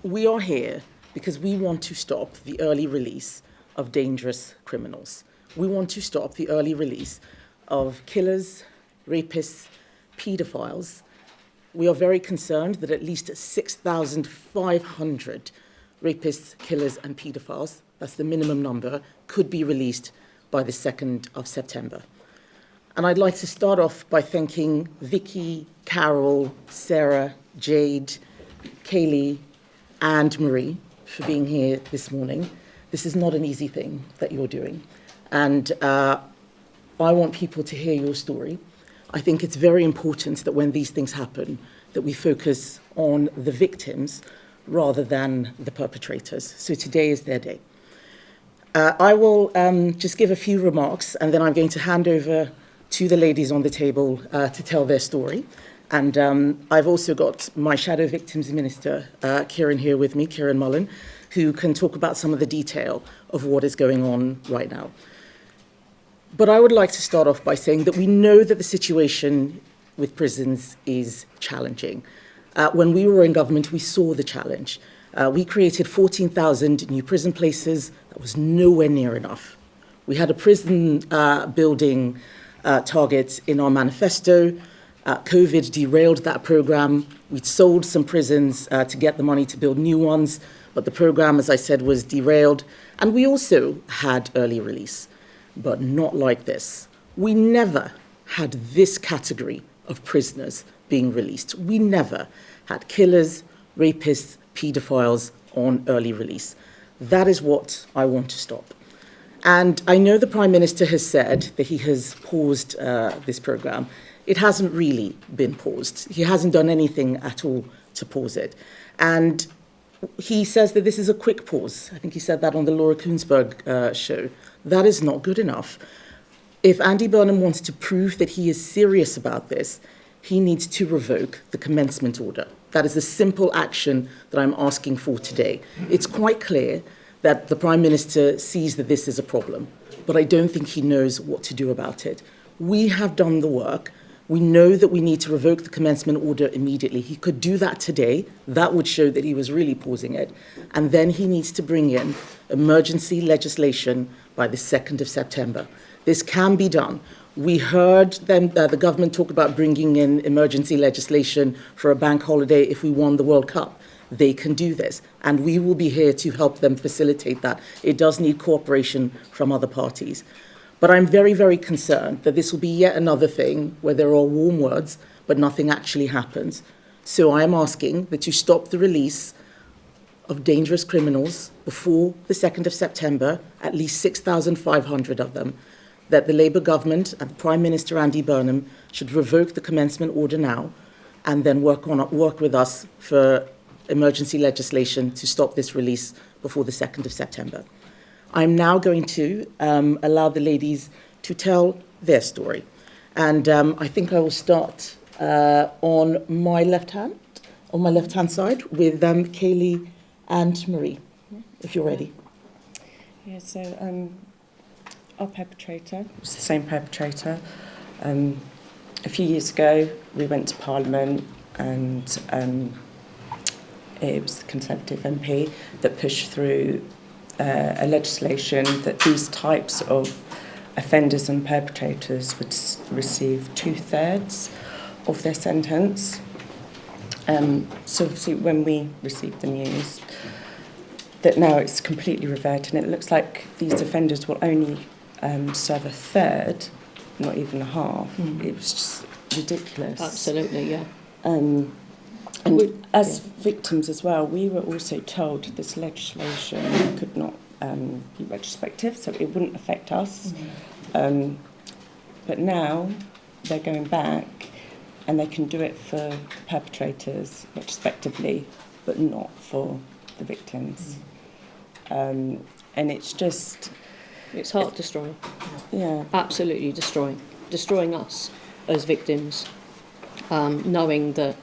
We are here because we want to stop the early release of dangerous criminals. We want to stop the early release of killers, rapists, paedophiles. We are very concerned that at least 6,500 rapists, killers, and paedophiles, that's the minimum number, could be released by the 2nd of September. And I'd like to start off by thanking Vicky, Carol, Sarah, Jade, Kaylee, and Marie for being here this morning. This is not an easy thing that you're doing. And I want people to hear your story. I think it's very important that when these things happen, that we focus on the victims rather than the perpetrators. So today is their day. I will just give a few remarks, and then I'm going to hand over to the ladies on the table to tell their story. And I've also got my Shadow Victims Minister, Kieran, here with me, Kieran Mullan, who can talk about some of the detail of what is going on right now. But I would like to start off by saying that we know that the situation with prisons is challenging. When we were in government, we saw the challenge. We created 14,000 new prison places. That was nowhere near enough. We had a prison building target in our manifesto. COVID derailed that program. We'd sold some prisons to get the money to build new ones, but the program, as I said, was derailed. And we also had early release, but not like this. We never had this category of prisoners being released. We never had killers, rapists, paedophiles on early release. That is what I want to stop. And I know the Prime Minister has said that he has paused this program. It hasn't really been paused. He hasn't done anything at all to pause it. And he says that this is a quick pause. I think he said that on the Laura Koonsberg show. That is not good enough. If Andy Burnham wants to prove that he is serious about this, he needs to revoke the commencement order. That is the simple action that I'm asking for today. It's quite clear that the Prime Minister sees that this is a problem, but I don't think he knows what to do about it. We have done the work. We know that we need to revoke the commencement order immediately. He could do that today. That would show that he was really pausing it. And then he needs to bring in emergency legislation by the 2nd of September. This can be done. We heard them, the government talk about bringing in emergency legislation for a bank holiday if we won the World Cup. They can do this, and we will be here to help them facilitate that. It does need cooperation from other parties. But I'm very, very concerned that this will be yet another thing where there are warm words, but nothing actually happens. So I am asking that you stop the release of dangerous criminals before the 2nd of September, at least 6,500 of them, that the Labour government and Prime Minister Andy Burnham should revoke the commencement order now and then work with us for emergency legislation to stop this release before the 2nd of September. I'm now going to allow the ladies to tell their story. And I think I will start on my left-hand side with Kaylee and Marie, if you're ready. Yeah, so our perpetrator was the same perpetrator. A few years ago, we went to Parliament and it was the Conservative MP that pushed through a legislation that these types of offenders and perpetrators would receive 2/3 of their sentence. So obviously when we received the news that now it's completely reverted, and it looks like these offenders will only serve 1/3, not even a half. It was just ridiculous. Absolutely, yeah. And as victims as well, we were also told this legislation could not be retrospective, so it wouldn't affect us. But now they're going back and they can do it for perpetrators retrospectively, but not for the victims. And it's just... It's heart destroying. Yeah. Absolutely destroying us as victims, knowing that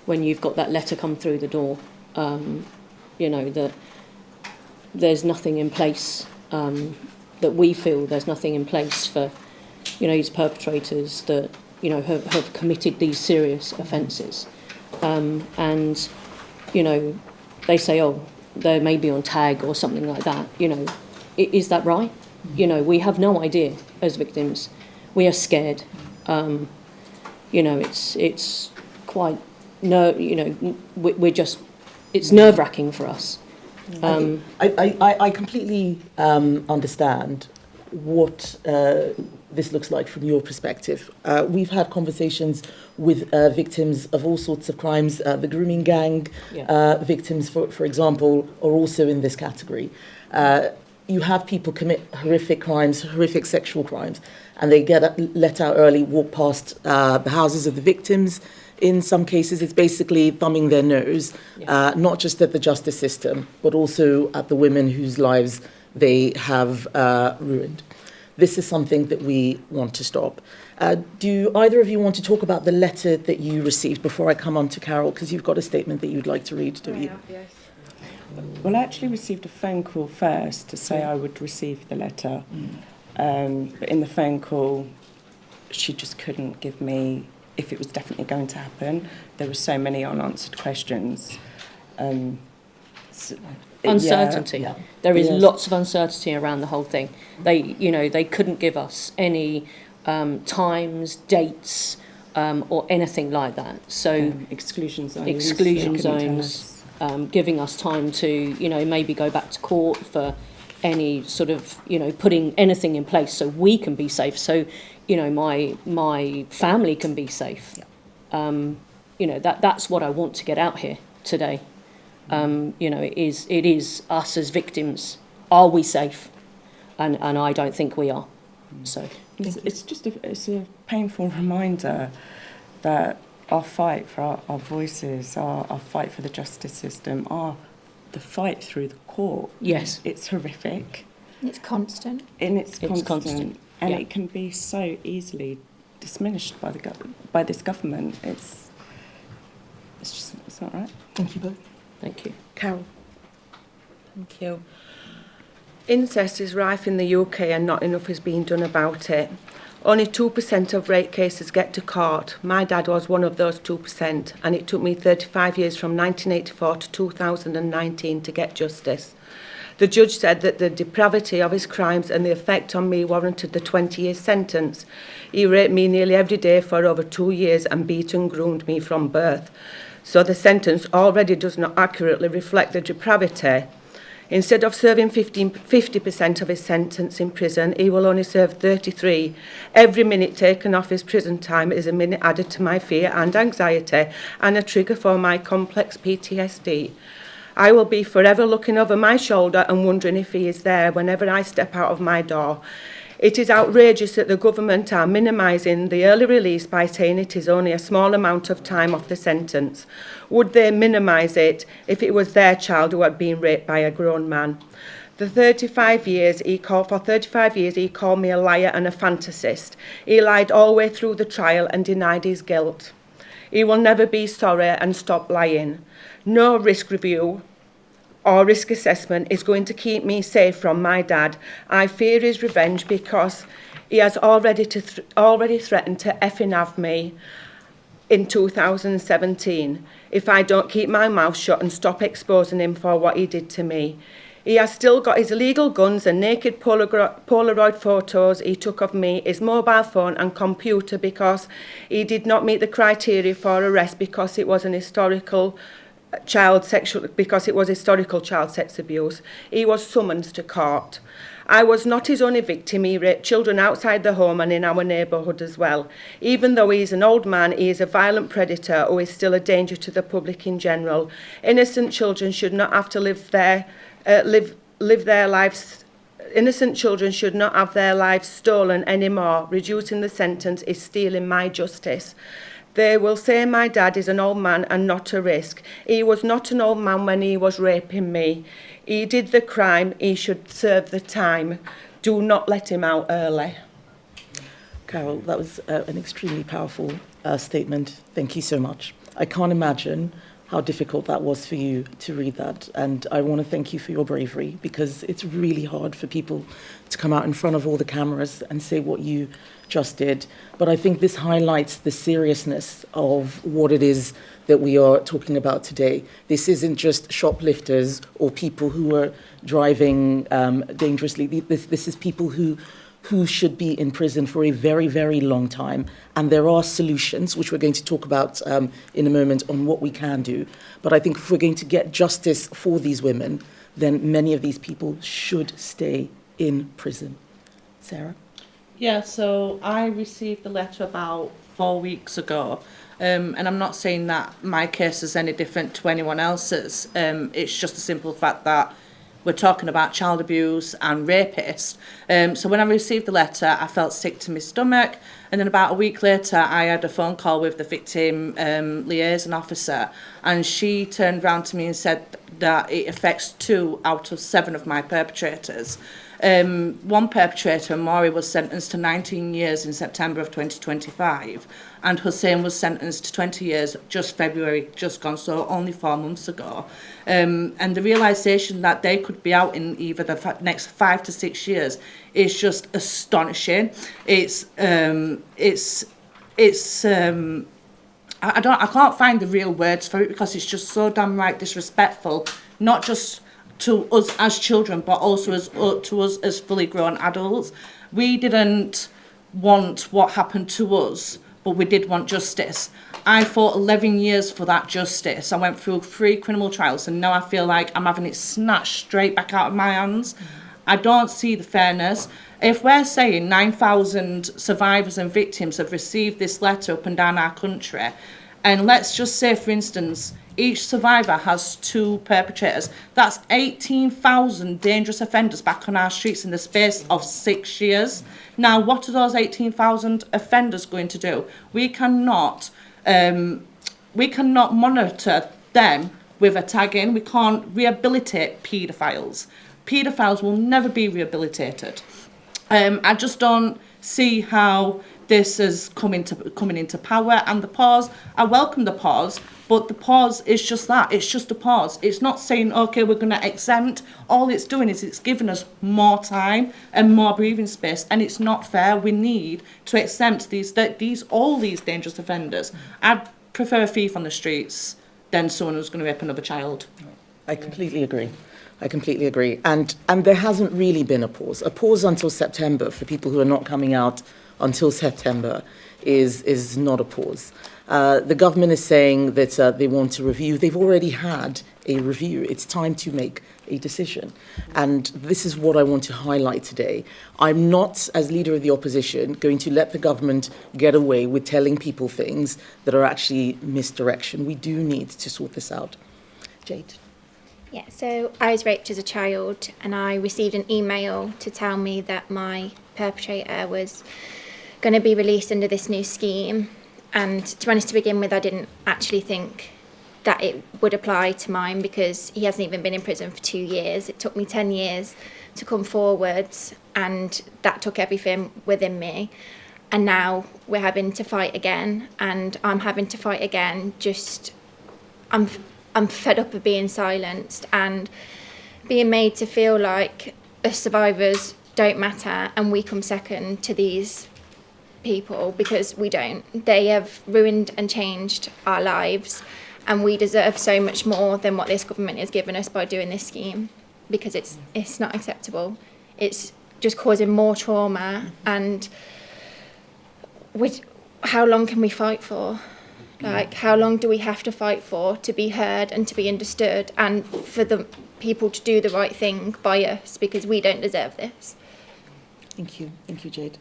when you've got that letter come through the door, you know, that there's nothing in place, that we feel there's nothing in place for, you know, these perpetrators that, you know, have committed these serious offences. And, you know, they say, oh, they may be on tag or something like that. You know, is that right? You know, we have no idea as victims. We are scared. You know, it's quite we're just, it's nerve-wracking for us. I completely understand what this looks like from your perspective. We've had conversations with victims of all sorts of crimes. The grooming gang victims, for example, are also in this category. You have people commit horrific crimes, horrific sexual crimes, and they get let out early, walk past the houses of the victims. In some cases, it's basically thumbing their nose, not just at the justice system, but also at the women whose lives they have ruined. This is something that we want to stop. Do either of you want to talk about the letter that you received before I come on to Carol? Because you've got a statement that you'd like to read, don't you? Yes. Well, I actually received a phone call first to say I would receive the letter. But in the phone call, she just couldn't give me if it was definitely going to happen. There were so many unanswered questions. Uncertainty. Yeah. There is lots of uncertainty around the whole thing. They couldn't give us any times, dates, or anything like that. So exclusion zones. Exclusion zones, giving us time to, maybe go back to court for any sort of, putting anything in place so we can be safe. So, my family can be safe. Yeah. That's what I want to get out here today. It is us as victims. Are we safe? And I don't think we are. So it's just a painful reminder that our fight for our voices, our fight for the justice system, the fight through the court. Yes, it's horrific. It's constant. And it's constant. And yeah. It can be so easily diminished by this government. It's not right. Thank you both. thank you. Carol. Thank you. Incest is rife in the UK and not enough is being done about it. Only 2% of rape cases get to court. My dad was one of those 2%, and it took me 35 years from 1984 to 2019 to get justice. The judge said that the depravity of his crimes and the effect on me warranted the 20-year sentence. He raped me nearly every day for over 2 years and beat and groomed me from birth. So the sentence already does not accurately reflect the depravity. Instead of serving 50% of his sentence in prison, he will only serve 33. Every minute taken off his prison time is a minute added to my fear and anxiety and a trigger for my complex PTSD. I will be forever looking over my shoulder and wondering if he is there whenever I step out of my door. It is outrageous that the government are minimising the early release by saying it is only a small amount of time off the sentence. Would they minimise it if it was their child who had been raped by a grown man? For 35 years, he called me a liar and a fantasist. He lied all the way through the trial and denied his guilt. He will never be sorry and stop lying. No risk review or risk assessment is going to keep me safe from my dad. I fear his revenge because he has already threatened to effing have me in 2017 if I don't keep my mouth shut and stop exposing him for what he did to me. He has still got his illegal guns and naked Polaroid photos he took of me, his mobile phone and computer because he did not meet the criteria for arrest because it was historical child sex abuse. He was summoned to court. I was not his only victim. He raped children outside the home and in our neighbourhood as well. Even though he is an old man, he is a violent predator who is still a danger to the public in general. Innocent children should not have to live their lives. Innocent children should not have their lives stolen anymore. Reducing the sentence is stealing my justice. They will say my dad is an old man and not a risk. He was not an old man when he was raping me. He did the crime. He should serve the time. Do not let him out early. Carol, that was an extremely powerful statement. Thank you so much. I can't imagine how difficult that was for you to read that. And I want to thank you for your bravery, because it's really hard for people to come out in front of all the cameras and say what you just did. But I think this highlights the seriousness of what it is that we are talking about today. This isn't just shoplifters or people who are driving dangerously. This is people who should be in prison for a very, very long time. And there are solutions, which we're going to talk about in a moment, on what we can do. But I think if we're going to get justice for these women, then many of these people should stay in prison. Sarah? Yeah, so I received the letter about 4 weeks ago. And I'm not saying that my case is any different to anyone else's. It's just a simple fact that we're talking about child abuse and rapists. So when I received the letter, I felt sick to my stomach. And then about a week later, I had a phone call with the victim liaison officer. And she turned around to me and said that it affects 2 out of 7 of my perpetrators. One perpetrator, Maury, was sentenced to 19 years in September of 2025, and Hussein was sentenced to 20 years just February, just gone, so only 4 months ago. And the realisation that they could be out in either the next 5 to 6 years is just astonishing. I can't find the real words for it, because it's just so damn right disrespectful, not just to us as children, but also to us as fully grown adults. We didn't want what happened to us, but we did want justice. I fought 11 years for that justice. I went through 3 criminal trials, and now I feel like I'm having it snatched straight back out of my hands. I don't see the fairness. If we're saying 9,000 survivors and victims have received this letter up and down our country, and let's just say, for instance, each survivor has 2 perpetrators, that's 18,000 dangerous offenders back on our streets in the space of 6 years. Now, what are those 18,000 offenders going to do? We cannot monitor them with a tag in. We can't rehabilitate paedophiles. Paedophiles will never be rehabilitated. I just don't see how this is coming into power. And the pause, I welcome the pause, but the pause is just that. It's just a pause. It's not saying, OK, we're going to exempt. All it's doing is it's giving us more time and more breathing space, and it's not fair. We need to exempt all these dangerous offenders. I'd prefer a thief on the streets than someone who's going to rape another child. I completely agree. And there hasn't really been a pause. A pause until September for people who are not coming out until September is not a pause. The government is saying that they want to review. They've already had a review. It's time to make a decision. And this is what I want to highlight today. I'm not, as leader of the opposition, going to let the government get away with telling people things that are actually misdirection. We do need to sort this out. Jade. Yeah, so I was raped as a child, and I received an email to tell me that my perpetrator was going to be released under this new scheme. And to be honest, to begin with, I didn't actually think that it would apply to mine, because he hasn't even been in prison for 2 years. It took me 10 years to come forwards, and that took everything within me. And now we're having to fight again, and I'm having to fight again. I'm fed up of being silenced and being made to feel like us survivors don't matter and we come second to these people, because we don't. They have ruined and changed our lives, and we deserve so much more than what this government has given us by doing this scheme, because it's not acceptable. It's just causing more trauma, and how long can we fight for? Like, how long do we have to fight for to be heard and to be understood, and for the people to do the right thing by us, because we don't deserve this. Thank you, Jade.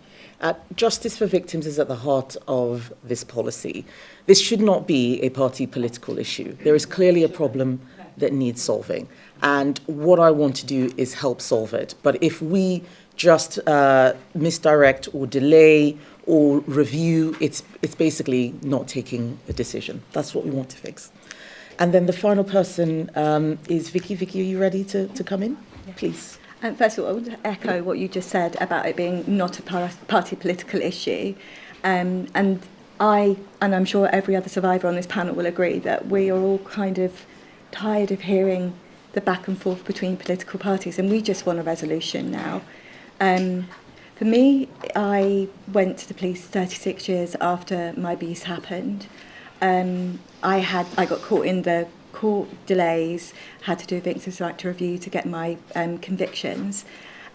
Justice for victims is at the heart of this policy. This should not be a party political issue. There is clearly a problem that needs solving, and what I want to do is help solve it. But if we just misdirect or delay or review, it's basically not taking a decision. That's what we want to fix. And then the final person is Vicky. Vicky, are you ready to come in? Yeah. Please. First of all, I want to echo what you just said about it being not a party political issue. And and I'm sure every other survivor on this panel will agree, that we are all kind of tired of hearing the back and forth between political parties, and we just want a resolution now. For me, I went to the police 36 years after my abuse happened. I got caught in the court delays, had to do a victim's right to review to get my convictions.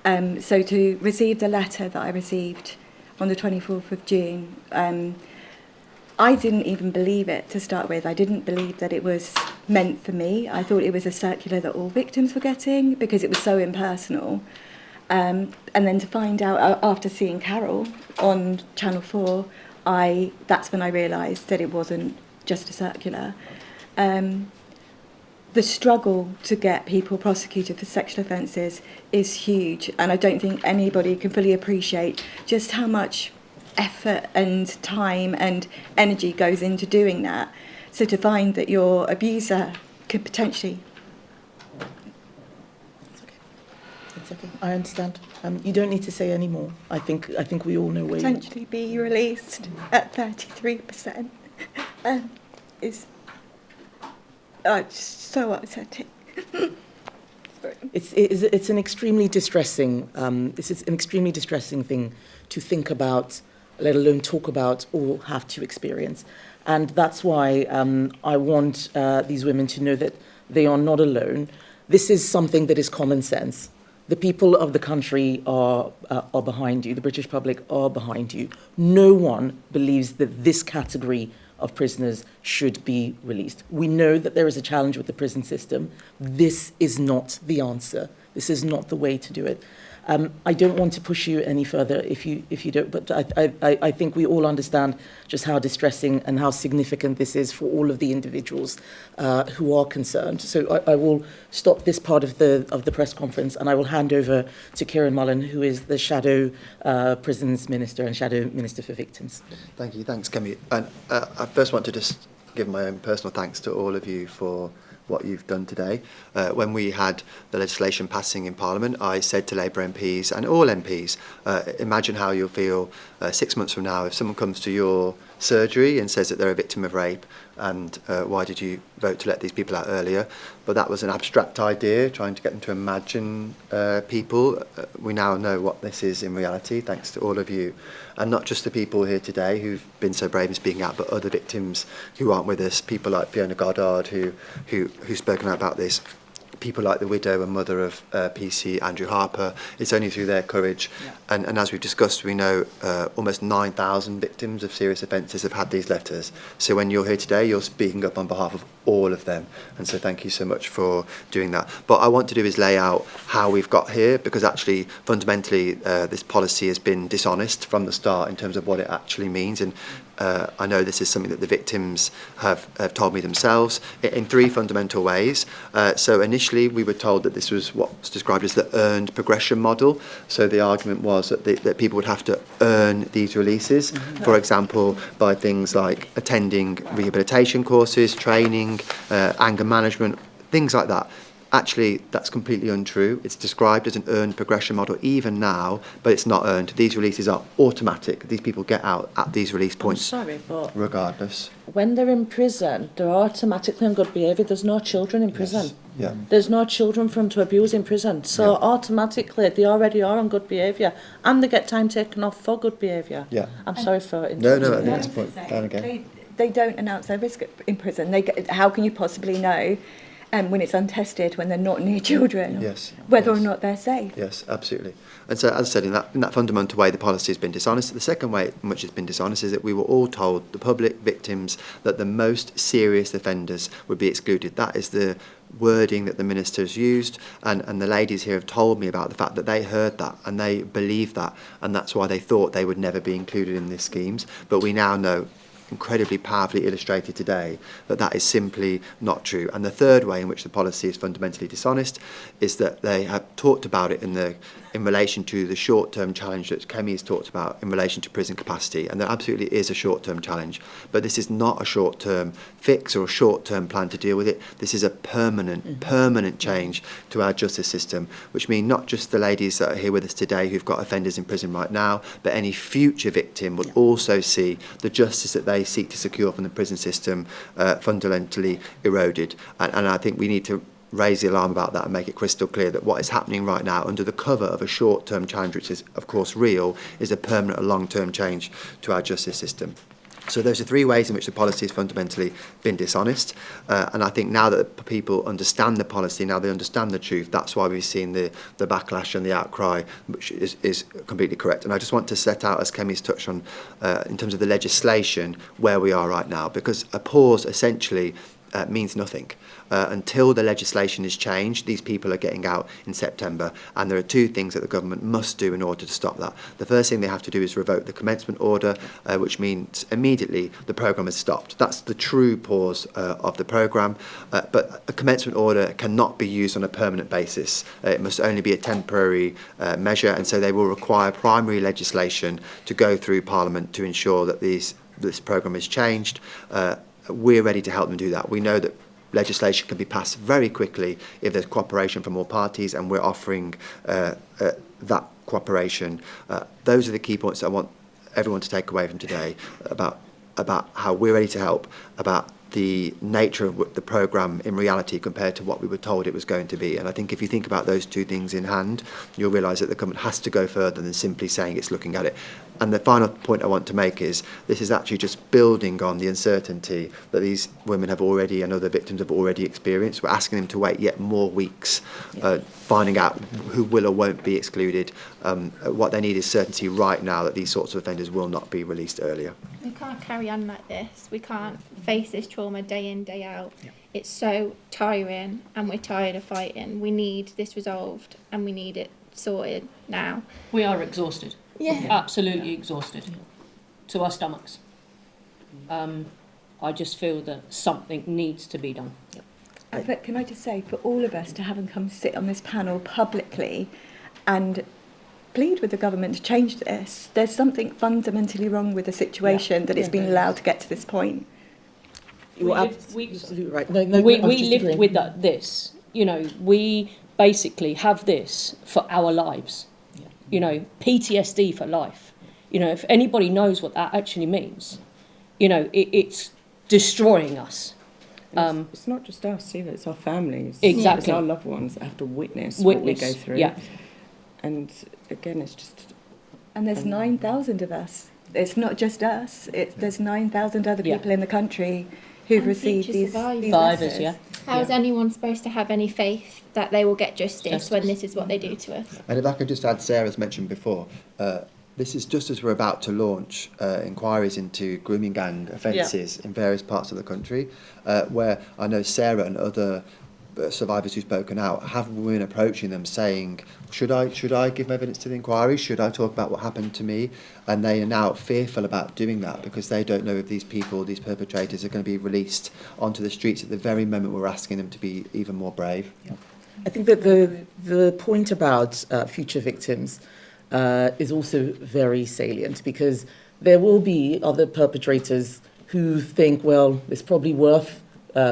So to receive the letter that I received on the 24th of June, I didn't even believe it to start with. I didn't believe that it was meant for me. I thought it was a circular that all victims were getting because it was so impersonal. And then to find out after seeing Carol on Channel 4, that's when I realised that it wasn't just a circular. The struggle to get people prosecuted for sexual offences is huge, and I don't think anybody can fully appreciate just how much effort and time and energy goes into doing that. So to find that your abuser could potentially... It's okay. I understand. You don't need to say any more. I think we all know where potentially be released at 33% is just so upsetting. It's an extremely distressing. This is an extremely distressing thing to think about, let alone talk about or have to experience. And that's why I want these women to know that they are not alone. This is something that is common sense. The people of the country are behind you. The British public are behind you. No one believes that this category of prisoners should be released. We know that there is a challenge with the prison system. This is not the answer. This is not the way to do it. I don't want to push you any further if you don't, but I think we all understand just how distressing and how significant this is for all of the individuals who are concerned. So I will stop this part of the press conference, and I will hand over to Kieran Mullan, who is the Shadow Prisons Minister and Shadow Minister for Victims. Thank you. Thanks, Kemi. And I first want to just give my own personal thanks to all of you for what you've done today. When we had the legislation passing in Parliament, I said to Labour MPs and all MPs, imagine how you'll feel 6 months from now if someone comes to your surgery and says that they're a victim of rape, and why did you vote to let these people out earlier? But that was an abstract idea, trying to get them to imagine people. We now know what this is in reality, thanks to all of you. And not just the people here today who've been so brave in speaking out, but other victims who aren't with us, people like Fiona Goddard who's spoken out about this, people like the widow and mother of PC Andrew Harper. It's only through their courage. Yeah. And as we've discussed, we know almost 9,000 victims of serious offences have had these letters. So when you're here today, you're speaking up on behalf of all of them. And so thank you so much for doing that. But I want to do is lay out how we've got here, because actually, fundamentally, this policy has been dishonest from the start in terms of what it actually means. And I know this is something that the victims have told me themselves in three fundamental ways. So initially we were told that this was what's described as the earned progression model. So the argument was that people would have to earn these releases, for example, by things like attending rehabilitation courses, training, anger management, things like that. Actually, that's completely untrue. It's described as an earned progression model even now, but it's not earned. These releases are automatic. These people get out at these release points. I'm sorry, but regardless. When they're in prison, they're automatically on good behaviour. There's no children in prison. Yes. Yeah. There's no children for them to abuse in prison. So automatically, they already are on good behaviour, and they get time taken off for good behaviour. Yeah. I'm sorry for No, interrupting. I think that's a point. Down again. They don't announce their risk in prison. How can you possibly know when it's untested, when they're not near children, whether or not they're safe? Yes, absolutely. And so, as I said, in that fundamental way, the policy has been dishonest. The second way in which it's been dishonest is that we were all told, the public, victims, that the most serious offenders would be excluded. That is the wording that the ministers used, and the ladies here have told me about the fact that they heard that and they believed that, and that's why they thought they would never be included in these schemes. But we now know incredibly powerfully illustrated today that that is simply not true. And the third way in which the policy is fundamentally dishonest is that they have talked about it in relation to the short-term challenge that Kemi has talked about in relation to prison capacity, and there absolutely is a short-term challenge, but this is not a short-term fix or a short-term plan to deal with it. This is a permanent change to our justice system, which means not just the ladies that are here with us today who've got offenders in prison right now, but any future victim will also see the justice that they seek to secure from the prison system fundamentally eroded. And I think we need to raise the alarm about that and make it crystal clear that what is happening right now under the cover of a short-term challenge, which is of course real, is a permanent and long-term change to our justice system. So those are three ways in which the policy has fundamentally been dishonest. And I think now that people understand the policy, now they understand the truth, that's why we've seen the backlash and the outcry, which is completely correct. And I just want to set out, as Kemi's touched on, in terms of the legislation, where we are right now, because a pause essentially means nothing. Until the legislation is changed, these people are getting out in September, and there are two things that the government must do in order to stop that. The first thing they have to do is revoke the commencement order, which means immediately the programme is stopped. That's the true pause of the programme, but a commencement order cannot be used on a permanent basis. It must only be a temporary measure, and so they will require primary legislation to go through Parliament to ensure that this programme is changed. We're ready to help them do that. We know that legislation can be passed very quickly if there's cooperation from all parties, and we're offering that cooperation. Those are the key points that I want everyone to take away from today about how we're ready to help, about the nature of the programme in reality compared to what we were told it was going to be. And I think if you think about those two things in hand, you'll realise that the government has to go further than simply saying it's looking at it. And the final point I want to make is this is actually just building on the uncertainty that these women have already and other victims have already experienced. We're asking them to wait yet more weeks, finding out who will or won't be excluded. What they need is certainty right now that these sorts of offenders will not be released earlier. We can't carry on like this. We can't face this trauma day in, day out. Yeah. It's so tiring, and we're tired of fighting. We need this resolved, and we need it sorted now. We are exhausted. Yeah. Absolutely exhausted. To our stomachs. I just feel that something needs to be done. But can I just say, for all of us to have them come sit on this panel publicly and plead with the government to change this, there's something fundamentally wrong with the situation that it's been allowed to get to this point. You're absolutely right. We live with this. You know, we basically have this for our lives. Yeah. You know, PTSD for life. You know, if anybody knows what that actually means, you know, it's destroying us. It's not just us either, it's our families. Exactly. It's our loved ones that have to witness what we go through. Yeah. And again, it's just... And there's 9,000 of us. It's not just us. There's 9,000 other people in the country who've received these survivors. Yeah. How is anyone supposed to have any faith that they will get justice when this is what they do to us? And if I could just add, Sarah's mentioned before, this is just as we're about to launch inquiries into grooming gang offences in various parts of the country, where I know Sarah and other survivors who've spoken out have women approaching them saying, should I give evidence to the inquiry? Should I talk about what happened to me? And they are now fearful about doing that because they don't know if these people, these perpetrators, are going to be released onto the streets at the very moment we're asking them to be even more brave. Yeah. I think that the point about future victims is also very salient, because there will be other perpetrators who think, well, it's probably worth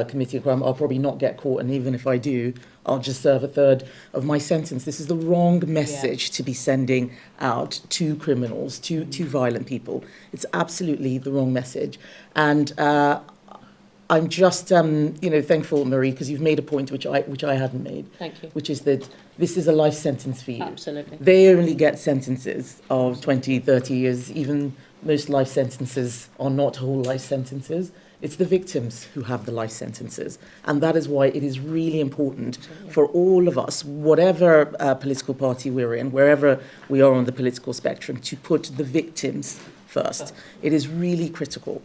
committing a crime. I'll probably not get caught, and even if I do, I'll just serve a third of my sentence. This is the wrong message to be sending out to criminals, to violent people. It's absolutely the wrong message. And I'm just, thankful, Marie, because you've made a point which I hadn't made. Thank you. Which is that this is a life sentence for you. Absolutely. They only get sentences of 20, 30 years. Even most life sentences are not whole life sentences. It's the victims who have the life sentences. And that is why it is really important for all of us, whatever political party we're in, wherever we are on the political spectrum, to put the victims first. It is really critical.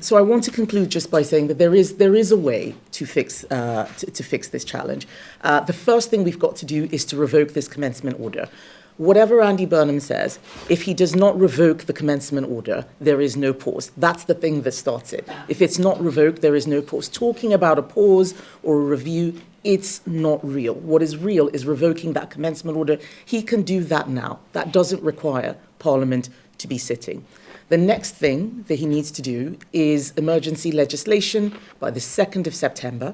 So I want to conclude just by saying that there is a way to fix this challenge. The first thing we've got to do is to revoke this commencement order. Whatever Andy Burnham says, if he does not revoke the commencement order, there is no pause. That's the thing that starts it. If it's not revoked, there is no pause. Talking about a pause or a review, it's not real. What is real is revoking that commencement order. He can do that now. That doesn't require Parliament to be sitting. The next thing that he needs to do is emergency legislation by the 2nd of September.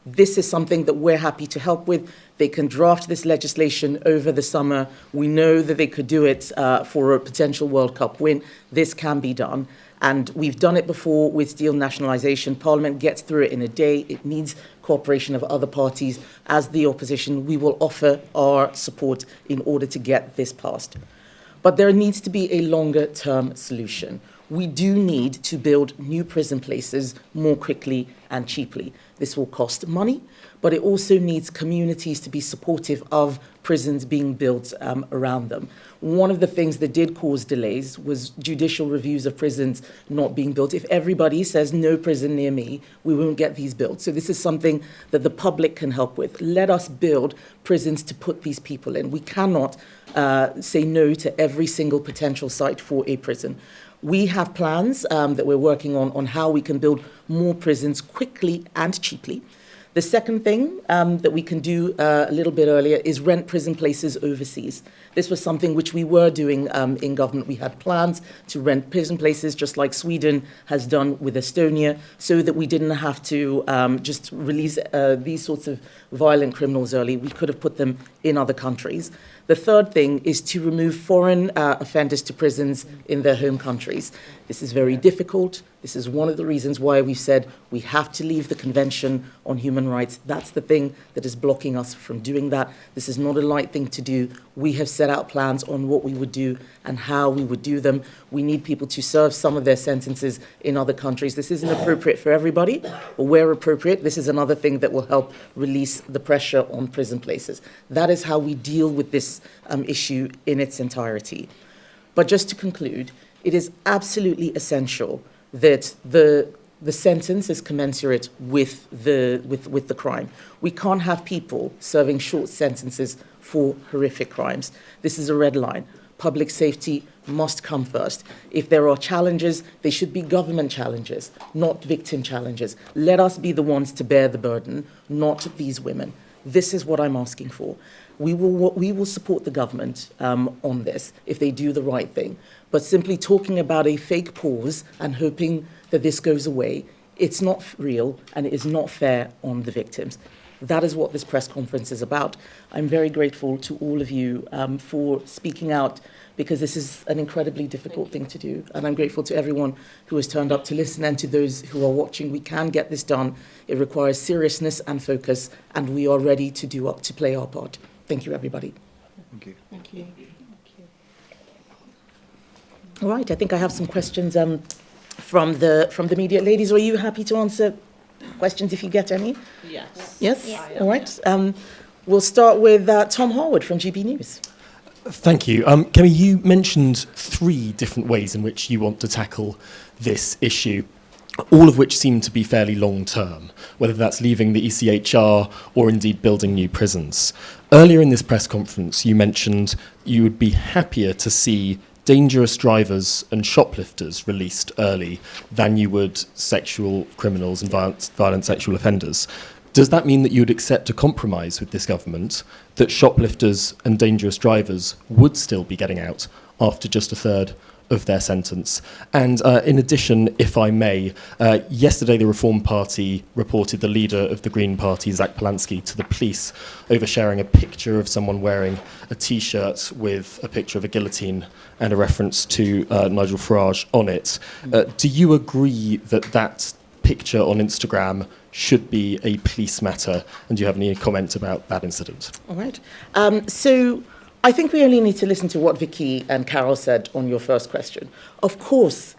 This is something that we're happy to help with. They can draft this legislation over the summer. We know that they could do it for a potential World Cup win. This can be done. And we've done it before with steel nationalisation. Parliament gets through it in a day. It needs cooperation of other parties. As the opposition, we will offer our support in order to get this passed. But there needs to be a longer-term solution. We do need to build new prison places more quickly and cheaply. This will cost money, but it also needs communities to be supportive of prisons being built around them. One of the things that did cause delays was judicial reviews of prisons not being built. If everybody says no prison near me, we won't get these built. So this is something that the public can help with. Let us build prisons to put these people in. We cannot say no to every single potential site for a prison. We have plans that we're working on how we can build more prisons quickly and cheaply. The second thing that we can do a little bit earlier is rent prison places overseas. This was something which we were doing in government. We had plans to rent prison places, just like Sweden has done with Estonia, so that we didn't have to just release these sorts of violent criminals early. We could have put them in other countries. The third thing is to remove foreign offenders to prisons in their home countries. This is very difficult. This is one of the reasons why we've said we have to leave the Convention on Human Rights. That's the thing that is blocking us from doing that. This is not a light thing to do. We have set out plans on what we would do and how we would do them. We need people to serve some of their sentences in other countries. This isn't appropriate for everybody, but where appropriate, this is another thing that will help release the pressure on prison places. That is how we deal with this issue in its entirety. But just to conclude, it is absolutely essential that the sentence is commensurate with the crime. We can't have people serving short sentences for horrific crimes. This is a red line. Public safety must come first. If there are challenges, they should be government challenges, not victim challenges. Let us be the ones to bear the burden, not these women. This is what I'm asking for. We will support the government on this if they do the right thing. But simply talking about a fake pause and hoping that this goes away, it's not real and it is not fair on the victims. That is what this press conference is about. I'm very grateful to all of you for speaking out, because this is an incredibly difficult thing to do. And I'm grateful to everyone who has turned up to listen, and to those who are watching. We can get this done. It requires seriousness and focus, and we are ready to play our part. Thank you, everybody. Thank you. Thank you. All right, I think I have some questions from the media. Ladies, are you happy to answer questions if you get any? Yes. Yes? Yeah. All right. We'll start with Tom Harwood from GB News. Thank you. Kemi, you mentioned 3 different ways in which you want to tackle this issue, all of which seem to be fairly long-term, whether that's leaving the ECHR or indeed building new prisons. Earlier in this press conference, you mentioned you would be happier to see dangerous drivers and shoplifters released early than you would sexual criminals and violent sexual offenders. Does that mean that you would accept a compromise with this government, that shoplifters and dangerous drivers would still be getting out after just a third of their sentence? And in addition, if I may, yesterday the Reform Party reported the leader of the Green Party, Zach Polanski, to the police over sharing a picture of someone wearing a T-shirt with a picture of a guillotine and a reference to Nigel Farage on it. Do you agree that that picture on Instagram should be a police matter? And do you have any comment about that incident? All right. So I think we only need to listen to what Vicky and Carol said on your first question. Of course,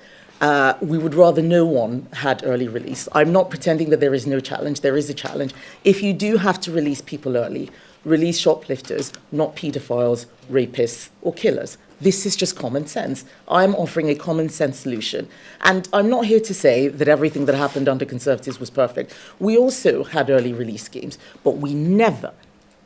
we would rather no one had early release. I'm not pretending that there is no challenge. There is a challenge. If you do have to release people early, release shoplifters, not paedophiles, rapists, or killers. This is just common sense. I'm offering a common sense solution. And I'm not here to say that everything that happened under Conservatives was perfect. We also had early release schemes, but we never,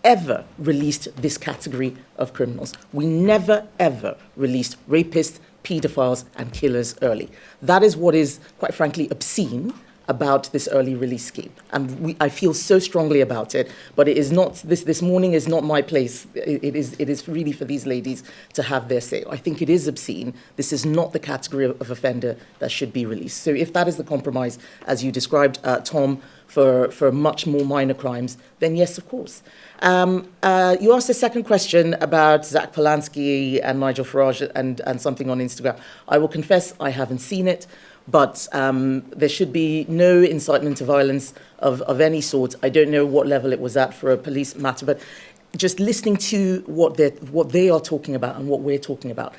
ever released this category of criminals. We never, ever released rapists, paedophiles, and killers early. That is what is, quite frankly, obscene about this early release scheme. And I feel so strongly about it, but it is not, this morning is not my place. It is really for these ladies to have their say. I think it is obscene. This is not the category of offender that should be released. So if that is the compromise, as you described, Tom, for much more minor crimes, then yes, of course. You asked a second question about Zach Polanski and Nigel Farage and something on Instagram. I will confess I haven't seen it, but there should be no incitement to violence of any sort. I don't know what level it was at for a police matter, but just listening to what they are talking about and what we're talking about.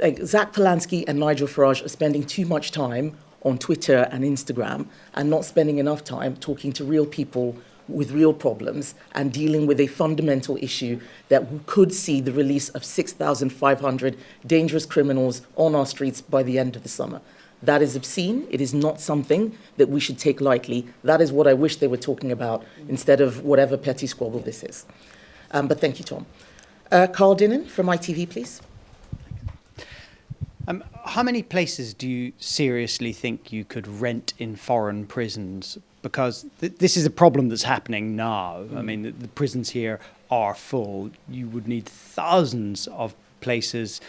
Like Zach Polanski and Nigel Farage are spending too much time on Twitter and Instagram and not spending enough time talking to real people with real problems and dealing with a fundamental issue that could see the release of 6,500 dangerous criminals on our streets by the end of the summer. That is obscene. It is not something that we should take lightly. That is what I wish they were talking about instead of whatever petty squabble this is. But thank you, Tom. Carl Dinnan from ITV, please. How many places do you seriously think you could rent in foreign prisons? Because this is a problem that's happening now. I mean, the prisons here are full. You would need thousands of places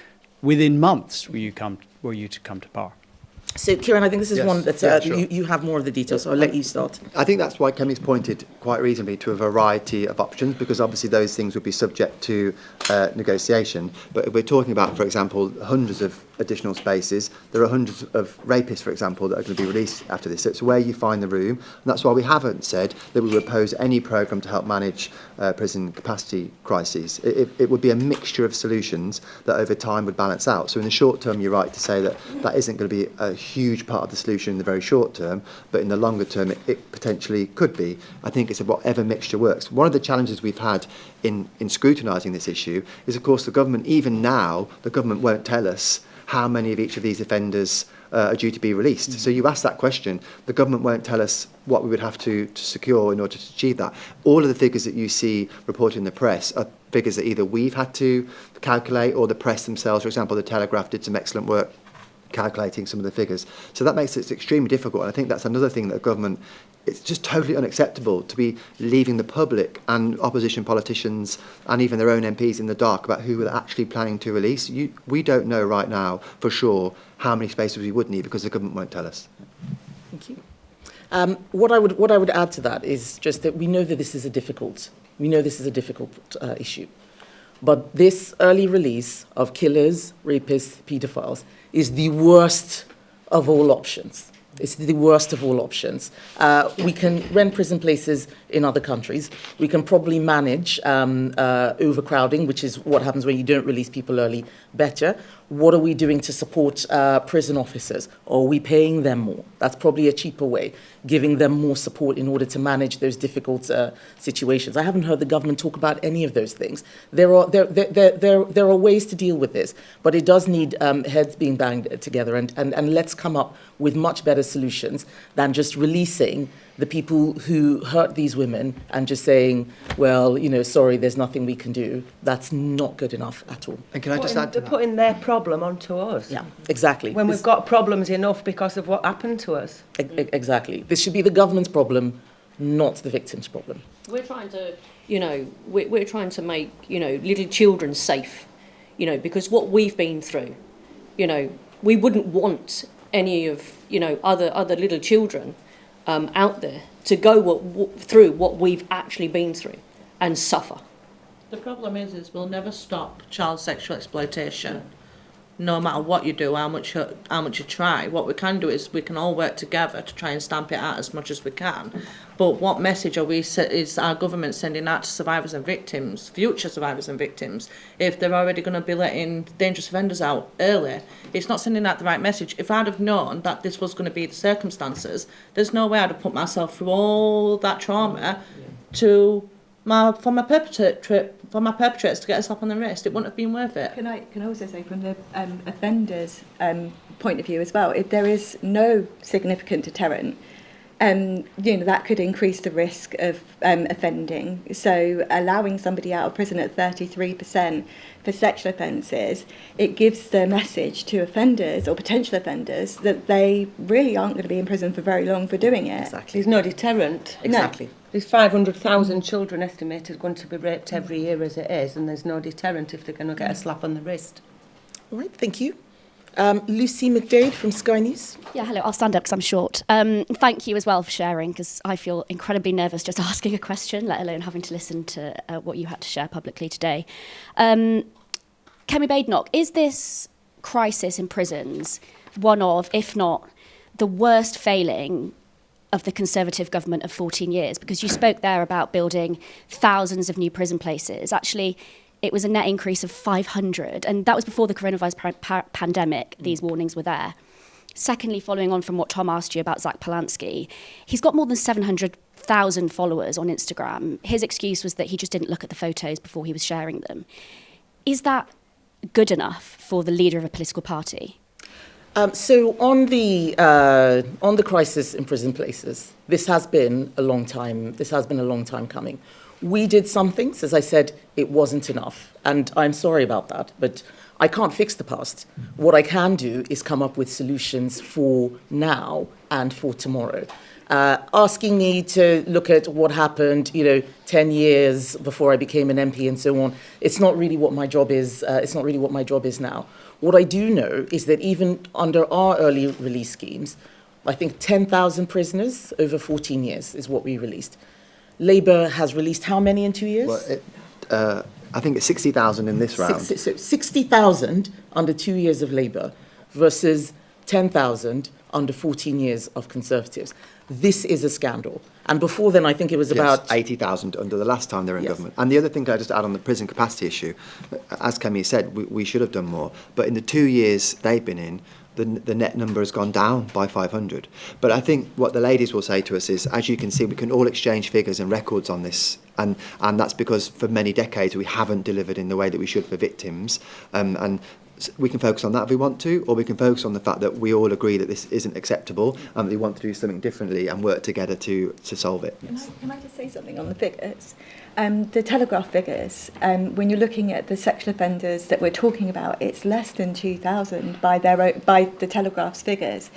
within months were you to come to power. So, Kieran, I think this is Yes. one that Sure. you have more of the details, so I'll let you start. I think that's why Kemi's pointed quite reasonably to a variety of options, because obviously those things would be subject to negotiation. But if we're talking about, for example, hundreds of additional spaces, there are hundreds of rapists, for example, that are going to be released after this. So it's where you find the room. And that's why we haven't said that we would oppose any programme to help manage prison capacity crises. It would be a mixture of solutions that over time would balance out. So in the short term, you're right to say that that isn't going to be a huge part of the solution in the very short term, but in the longer term, it potentially could be. I think it's whatever mixture works. One of the challenges we've had in scrutinising this issue is, of course, the government, even now, the government won't tell us how many of each of these offenders are due to be released. So you asked that question, the government won't tell us what we would have to secure in order to achieve that. All of the figures that you see reported in the press are figures that either we've had to calculate or the press themselves. For example, the Telegraph did some excellent work calculating some of the figures. So that makes it extremely difficult. And I think that's another thing that government, it's just totally unacceptable to be leaving the public and opposition politicians and even their own MPs in the dark about who they're actually planning to release. We don't know right now for sure how many spaces we would need because the government won't tell us. Thank you. What I would add to that is just that we know that this is a difficult issue. But this early release of killers, rapists, paedophiles is the worst of all options. It's the worst of all options. We can rent prison places in other countries. We can probably manage overcrowding, which is what happens when you don't release people early, better. What are we doing to support prison officers? Are we paying them more? That's probably a cheaper way, giving them more support in order to manage those difficult situations. I haven't heard the government talk about any of those things. There are ways to deal with this, but it does need heads being banged together, and let's come up with much better solutions than just releasing the people who hurt these women and just saying, well, sorry, there's nothing we can do. That's not good enough at all. And can I just add to They're putting their problem onto us. Yeah, exactly. When we've got problems enough because of what happened to us. Exactly. This should be the government's problem, not the victim's problem. We're trying to, we're trying to make, little children safe, because what we've been through, we wouldn't want any of, other little children out there to go through what we've actually been through and suffer. The problem is we'll never stop child sexual exploitation, no matter what you do, how much you try. What we can do is we can all work together to try and stamp it out as much as we can. But what message is our government sending out to survivors and victims, future survivors and victims, if they're already going to be letting dangerous offenders out early? It's not sending out the right message. If I'd have known that this was going to be the circumstances, there's no way I'd have put myself through all that trauma for my perpetrators to get a slap on the wrist. It wouldn't have been worth it. Can I also say from the offender's point of view as well, if there is no significant deterrent, that could increase the risk of offending. So allowing somebody out of prison at 33% for sexual offences, it gives the message to offenders or potential offenders that they really aren't going to be in prison for very long for doing it. Exactly. There's no deterrent. Exactly. There's 500,000 children estimated going to be raped every year as it is, and there's no deterrent if they're going to get a slap on the wrist. All right, thank you. Lucy McDade from Sky News. Yeah, hello. I'll stand up because I'm short. Thank you as well for sharing, because I feel incredibly nervous just asking a question, let alone having to listen to what you had to share publicly today. Kemi Badenoch, is this crisis in prisons one of, if not the worst failing of the Conservative government of 14 years? Because you spoke there about building thousands of new prison places. Actually, it was a net increase of 500, and that was before the coronavirus pandemic. These warnings were there. Secondly, following on from what Tom asked you about Zach Polanski, he's got more than 700,000 followers on Instagram. His excuse was that he just didn't look at the photos before he was sharing them. Is that good enough for the leader of a political party? So on the crisis in prison places, this has been a long time. This has been a long time coming. We did some things, as I said, it wasn't enough, and I'm sorry about that, but I can't fix the past. What I can do is come up with solutions for now and for tomorrow. Asking me to look at what happened, 10 years before I became an MP and so on, it's not really what my job is. It's not really what my job is now. What I do know is that even under our early release schemes, I think 10,000 prisoners over 14 years is what we released. Labour has released how many in 2 years? Well, I think it's 60,000 in this round. So 60,000 under 2 years of Labour versus 10,000 under 14 years of Conservatives. This is a scandal. And before then, I think it was about 80,000 under the last time they were in government. And the other thing I just add on the prison capacity issue, as Kemi said, we should have done more. But in the 2 years they've been in, the net number has gone down by 500. But I think what the ladies will say to us is, as you can see, we can all exchange figures and records on this. And that's because for many decades we haven't delivered in the way that we should for victims. And we can focus on that if we want to, or we can focus on the fact that we all agree that this isn't acceptable and that we want to do something differently and work together to solve it. Can I just say something on the figures? The Telegraph figures, when you're looking at the sexual offenders that we're talking about, it's less than 2,000 by the Telegraph's figures.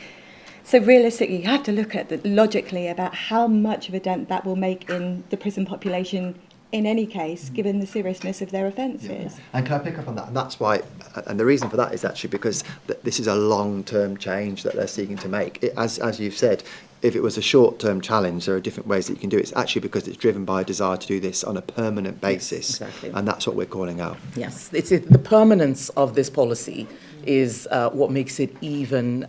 So realistically, you have to look at logically about how much of a dent that will make in the prison population in any case, given the seriousness of their offences. Yeah. And can I pick up on that? And that's why, and the reason for that is actually because this is a long-term change that they're seeking to make. As you've said, if it was a short-term challenge, there are different ways that you can do it. It's actually because it's driven by a desire to do this on a permanent basis. Yes, exactly. And that's what we're calling out. Yes, the permanence of this policy is what makes it even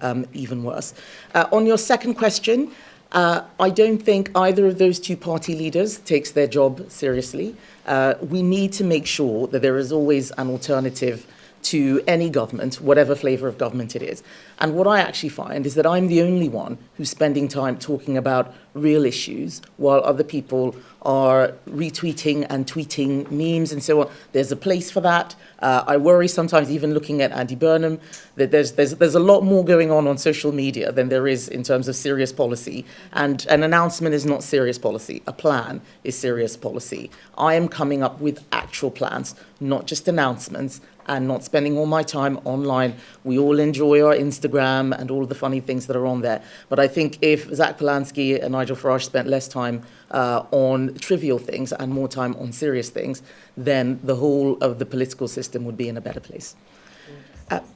worse. On your second question, I don't think either of those two party leaders takes their job seriously. We need to make sure that there is always an alternative to any government, whatever flavour of government it is. And what I actually find is that I'm the only one who's spending time talking about real issues while other people are retweeting and tweeting memes and so on. There's a place for that. I worry sometimes, even looking at Andy Burnham, that there's a lot more going on social media than there is in terms of serious policy. And an announcement is not serious policy. A plan is serious policy. I am coming up with actual plans, not just announcements, and not spending all my time online. We all enjoy our Instagram and all of the funny things that are on there. But I think if Zach Polanski and Nigel Farage spent less time on trivial things and more time on serious things, then the whole of the political system would be in a better place. Just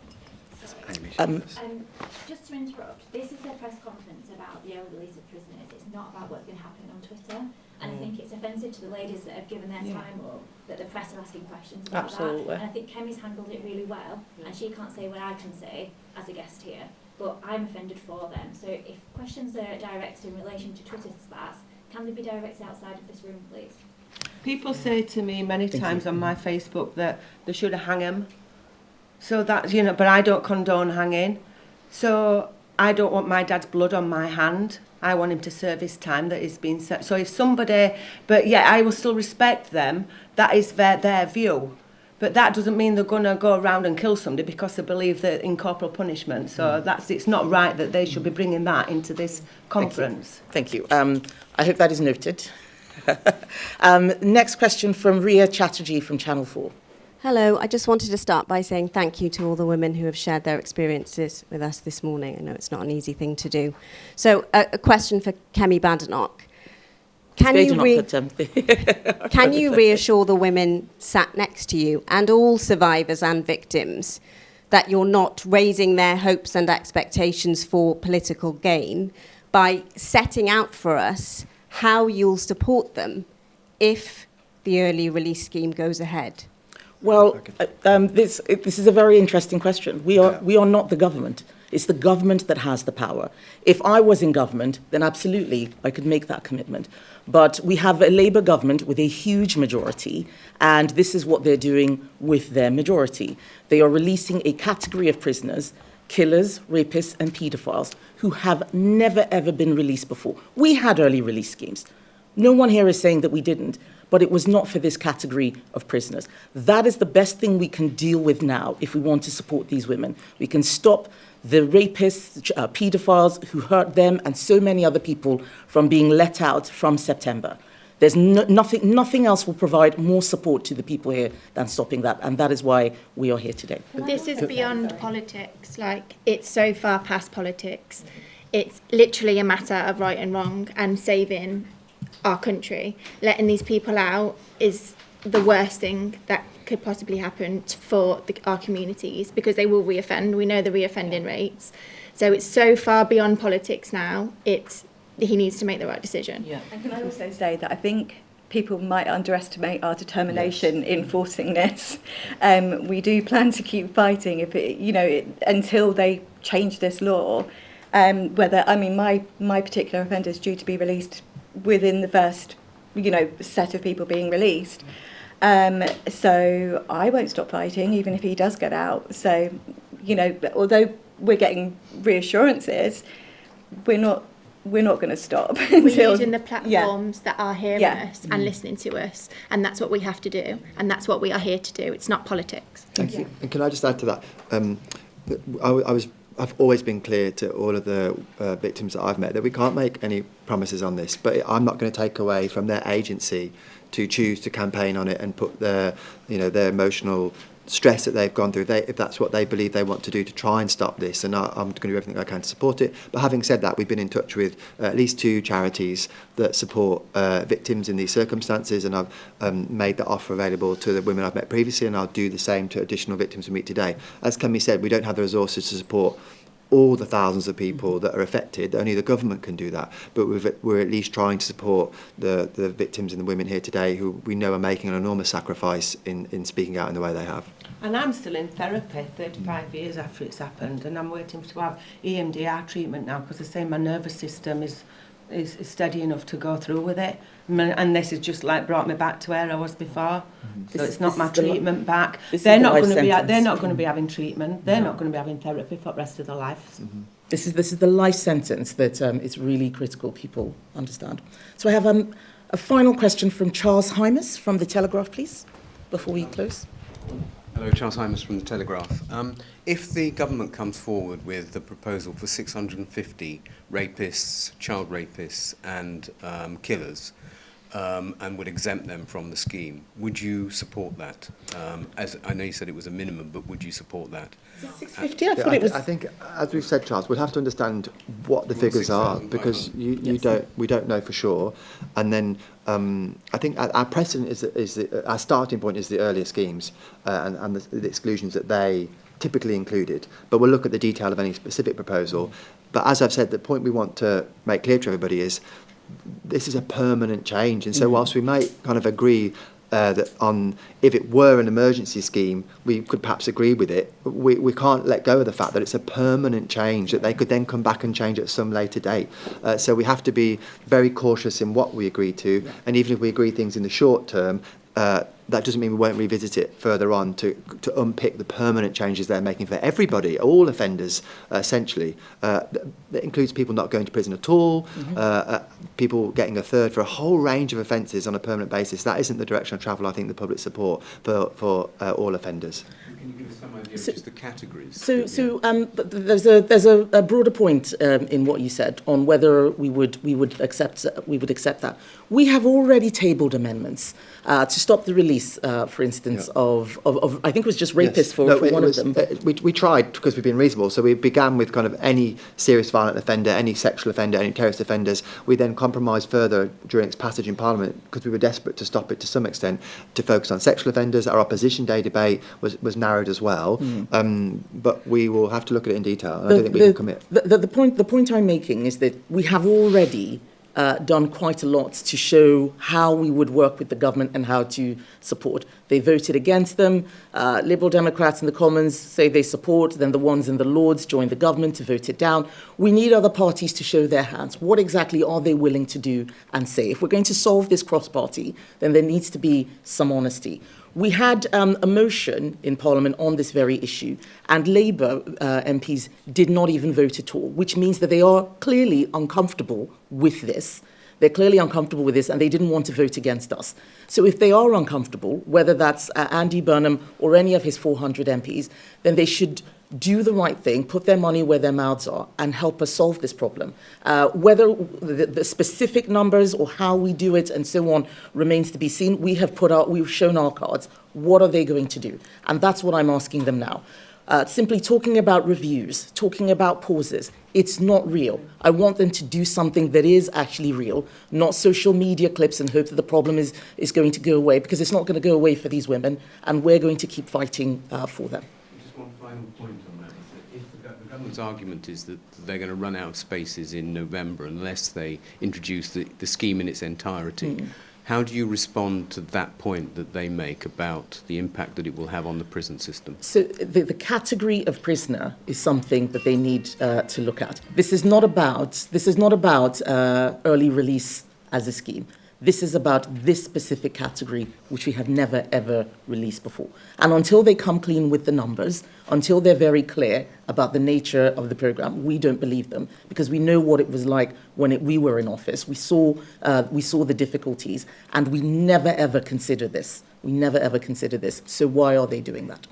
to interrupt, this is a press conference about the early release of prisoners. It's not about what's been happening on Twitter. And I think it's offensive to the ladies that have given their time up, that the press are asking questions about that. And I think Kemi's handled it really well, and she can't say what I can say as a guest here, but I'm offended for them. So if questions are directed in relation to Twitter spats, can they be directed outside of this room, please? People say to me many times on my Facebook that they should have hung him. So that, but I don't condone hanging. So I don't want my dad's blood on my hand. I want him to serve his time that is being set. So if somebody, but yeah, I will still respect them. That is their view. But that doesn't mean they're going to go around and kill somebody because they believe that in corporal punishment. So it's not right that they should be bringing that into this conference. Thank you. I hope that is noted. Next question from Ria Chatterjee from Channel 4. Hello, I just wanted to start by saying thank you to all the women who have shared their experiences with us this morning. I know it's not an easy thing to do. So a question for Kemi Badenoch. Can you reassure the women sat next to you and all survivors and victims that you're not raising their hopes and expectations for political gain by setting out for us how you'll support them if the early release scheme goes ahead? Well, this is a very interesting question. We are not the government. It's the government that has the power. If I was in government, then absolutely I could make that commitment. But we have a Labour government with a huge majority, and this is what they're doing with their majority. They are releasing a category of prisoners, killers, rapists, and paedophiles, who have never, ever been released before. We had early release schemes. No one here is saying that we didn't, but it was not for this category of prisoners. That is the best thing we can deal with now if we want to support these women. We can stop the rapists, paedophiles who hurt them and so many other people from being let out from September. There's nothing else will provide more support to the people here than stopping that, and that is why we are here today. This is beyond politics. Like, it's so far past politics. It's literally a matter of right and wrong and saving our country. Letting these people out is the worst thing that could possibly happen for our communities, because they will reoffend. We know the reoffending rates. So it's so far beyond politics now. He needs to make the right decision. Yeah. And can I also say that I think people might underestimate our determination in forcing this. We do plan to keep fighting until they change this law. My particular offender is due to be released within the first, set of people being released. So I won't stop fighting, even if he does get out. So, although we're getting reassurances, we're not going to stop. We're using the platforms that are hearing us and listening to us, and that's what we have to do, and that's what we are here to do. It's not politics. Thank you. And can I just add to that? I've always been clear to all of the victims that I've met that we can't make any promises on this, but I'm not going to take away from their agency to choose to campaign on it and put their emotional stress that they've gone through, if that's what they believe they want to do to try and stop this, and I'm going to do everything I can to support it. But having said that, we've been in touch with at least 2 charities that support victims in these circumstances, and I've made that offer available to the women I've met previously, and I'll do the same to additional victims we meet today. As Kemi said, we don't have the resources to support all the thousands of people that are affected. Only the government can do that, but we're at least trying to support the victims and the women here today who we know are making an enormous sacrifice in speaking out in the way they have. And I'm still in therapy 35 years after it's happened, and I'm waiting to have EMDR treatment now because they say my nervous system is steady enough to go through with it. And this has just brought me back to where I was before. So it's not my treatment back. They're not going to be having treatment. They're not going to be having therapy for the rest of their lives. Mm-hmm. This is the life sentence that it's really critical people understand. So I have a final question from Charles Hymas from The Telegraph, please, before we close. Hello, Charles Hymas from The Telegraph. If the government comes forward with the proposal for 650 rapists, child rapists and killers, and would exempt them from the scheme, would you support that? As I know you said it was a minimum, but would you support that? 650? I thought it was. I think, as we've said, Charles, we'll have to understand what the figures are, because we don't know for sure. And then I think our precedent our starting point is the earlier schemes and the exclusions that they typically included. But we'll look at the detail of any specific proposal. But as I've said, the point we want to make clear to everybody is this is a permanent change. And so whilst we might kind of agree that if it were an emergency scheme, we could perhaps agree with it, we can't let go of the fact that it's a permanent change, that they could then come back and change at some later date. So we have to be very cautious in what we agree to, and even if we agree things in the short term, that doesn't mean we won't revisit it further on to unpick the permanent changes they're making for everybody, all offenders, essentially. That includes people not going to prison at all, people getting a third for a whole range of offences on a permanent basis. That isn't the direction of travel I think the public support for all offenders. Can you give us some idea of just the categories? There's a broader point in what you said on whether we would accept that. We have already tabled amendments to stop the release, for instance, of I think it was just rapists for one of them. We tried because we've been reasonable. So we began with kind of any serious violent offender, any sexual offender, any terrorist offenders. We then compromised further during its passage in Parliament because we were desperate to stop it to some extent to focus on sexual offenders. Our Opposition Day debate was narrowed as well. But we will have to look at it in detail. I don't think we can commit. The point I'm making is that we have already done quite a lot to show how we would work with the government and how to support. They voted against them. Liberal Democrats in the Commons say they support, then the ones in the Lords join the government to vote it down. We need other parties to show their hands. What exactly are they willing to do and say? If we're going to solve this cross-party, then there needs to be some honesty. We had a motion in Parliament on this very issue, and Labour MPs did not even vote at all, which means that they are clearly uncomfortable with this. They're clearly uncomfortable with this, and they didn't want to vote against us. So if they are uncomfortable, whether that's Andy Burnham or any of his 400 MPs, then they should do the right thing, put their money where their mouths are, and help us solve this problem. Whether the specific numbers or how we do it and so on remains to be seen. We've shown our cards. What are they going to do? And that's what I'm asking them now. Simply talking about reviews, talking about pauses, it's not real. I want them to do something that is actually real, not social media clips and hope that the problem is going to go away, because it's not going to go away for these women, and we're going to keep fighting for them. One final point on that is that if the government's argument is that they're going to run out of spaces in November unless they introduce the scheme in its entirety, how do you respond to that point that they make about the impact that it will have on the prison system? So the category of prisoner is something that they need to look at. This is not about early release as a scheme. This is about this specific category, which we have never, ever released before. And until they come clean with the numbers, until they're very clear about the nature of the programme, we don't believe them, because we know what it was like when we were in office. We saw the difficulties, and we never, ever considered this. We never, ever considered this. So why are they doing that?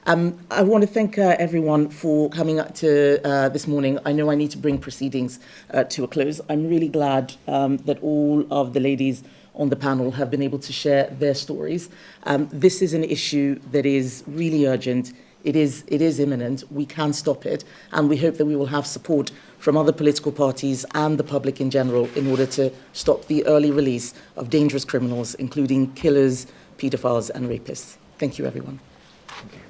I want to thank everyone for coming up to this morning. I know I need to bring proceedings to a close. I'm really glad that all of the ladies on the panel have been able to share their stories. This is an issue that is really urgent. It is imminent. We can stop it, and we hope that we will have support from other political parties and the public in general in order to stop the early release of dangerous criminals, including killers, paedophiles and rapists. Thank you, everyone. Thank you.